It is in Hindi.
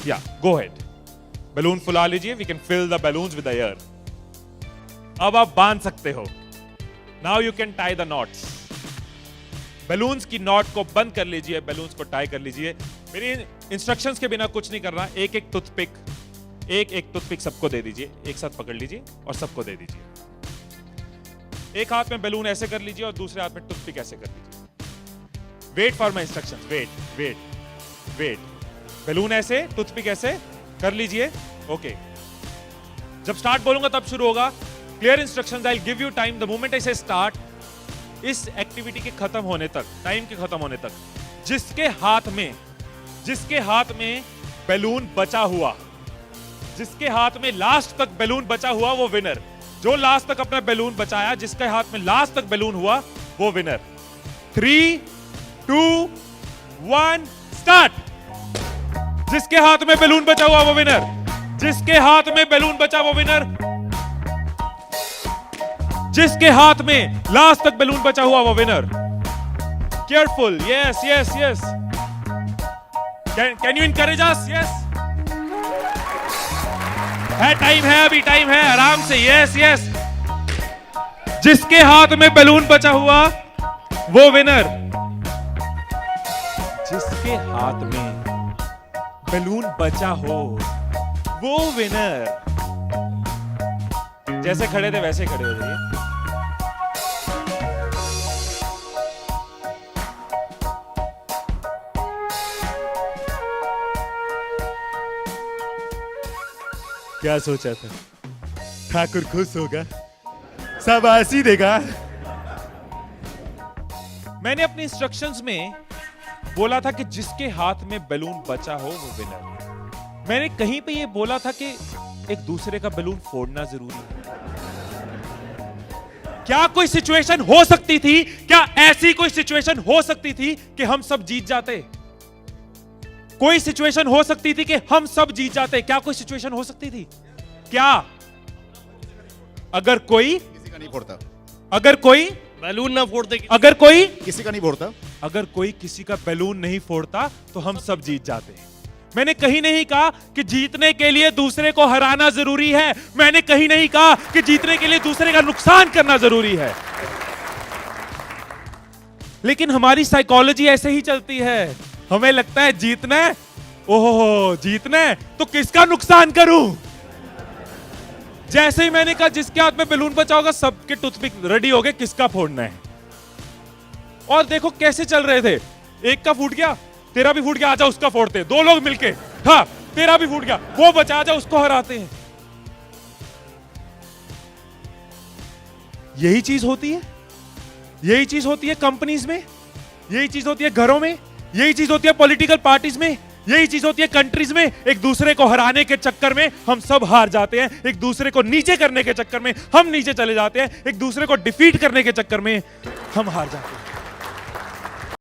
या गो हेड, बैलून फुला लीजिए, we can fill the balloons with the air. अब आप बांध सकते हो। Now you can tie the knots. Balloons की नॉट को बंद कर लीजिए, बैलून्स को टाई कर लीजिए। मेरी इंस्ट्रक्शंस के बिना कुछ नहीं करना। एक एक टूथपिक सबको दे दीजिए, एक साथ पकड़ लीजिए और सबको दे दीजिए। एक हाथ में बैलून ऐसे कर लीजिए और दूसरे हाथ में टूथपिक ऐसे कर लीजिए। Wait for my instructions, wait. Balloon ऐसे, टूथपिक ऐसे कर लीजिए। ओके, जब स्टार्ट बोलूंगा तब शुरू होगा। Clear instructions, I will give you time the moment I से स्टार्ट। इस एक्टिविटी के खत्म होने तक, टाइम के खत्म होने तक, जिसके हाथ में बैलून बचा हुआ, जिसके हाथ में लास्ट तक बैलून बचा हुआ वो विनर। जो लास्ट तक अपना बैलून बचाया, जिसके हाथ में लास्ट तक बैलून हुआ वो विनर। 3, 2, 1 स्टार्ट। जिसके हाथ में बैलून बचा हुआ वो विनर, जिसके हाथ में बैलून बचा वो विनर, जिसके हाथ में लास्ट तक बैलून बचा हुआ वो winner. Careful, yes. Can you encourage us? Yes, है, टाइम है, अभी टाइम है, आराम से। यस। जिसके हाथ में बैलून बचा हुआ वो विनर, जिसके हाथ में बैलून बचा हो वो विनर। जैसे खड़े थे वैसे खड़े हो जाइए। क्या सोचा था? ठाकुर खुश होगा, शाबाशी देगा। मैंने अपने इंस्ट्रक्शंस में बोला था कि जिसके हाथ में बैलून बचा हो वो विनर। मैंने कहीं पे ये बोला था कि एक दूसरे का बैलून फोड़ना जरूरी है। क्या कोई सिचुएशन हो सकती थी, क्या ऐसी कोई सिचुएशन हो सकती थी कि हम सब जीत जाते? कोई सिचुएशन हो सकती थी कि हम सब जीत जाते? क्या कोई सिचुएशन हो सकती थी? क्या? अगर कोई किसी का नहीं फोड़ता, अगर कोई बैलून ना फोड़ते, अगर कोई किसी का नहीं फोड़ता, अगर कोई किसी का बैलून नहीं फोड़ता तो हम सब जीत जाते। मैंने कहीं नहीं कहा कि जीतने के लिए दूसरे को हराना जरूरी है। मैंने कहीं नहीं कहा कि जीतने के लिए दूसरे का नुकसान करना जरूरी है। लेकिन हमारी साइकोलॉजी ऐसे ही चलती है। हमें लगता है जीतना है, ओहो जीतना है तो किसका नुकसान करूं। जैसे ही मैंने कहा जिसके हाथ में बैलून बचा होगा, सबके टूथपिक रेडी हो गए किसका फोड़ना है। और देखो कैसे चल रहे थे। एक का फूट गया, तेरा भी फूट गया, आजा उसका फोड़ते हैं। 2 लोग मिलके, हाँ तेरा भी फूट गया, वो बचा, आजा उसको हराते हैं। यही चीज होती है, यही चीज होती है कंपनीज में, यही चीज होती है घरों में, यही चीज होती है पॉलिटिकल पार्टीज में, यही चीज होती है कंट्रीज में। एक दूसरे को हराने के चक्कर में हम सब हार जाते हैं, एक दूसरे को नीचे करने के चक्कर में हम नीचे चले जाते हैं, एक दूसरे को डिफीट करने के चक्कर में हम हार जाते हैं।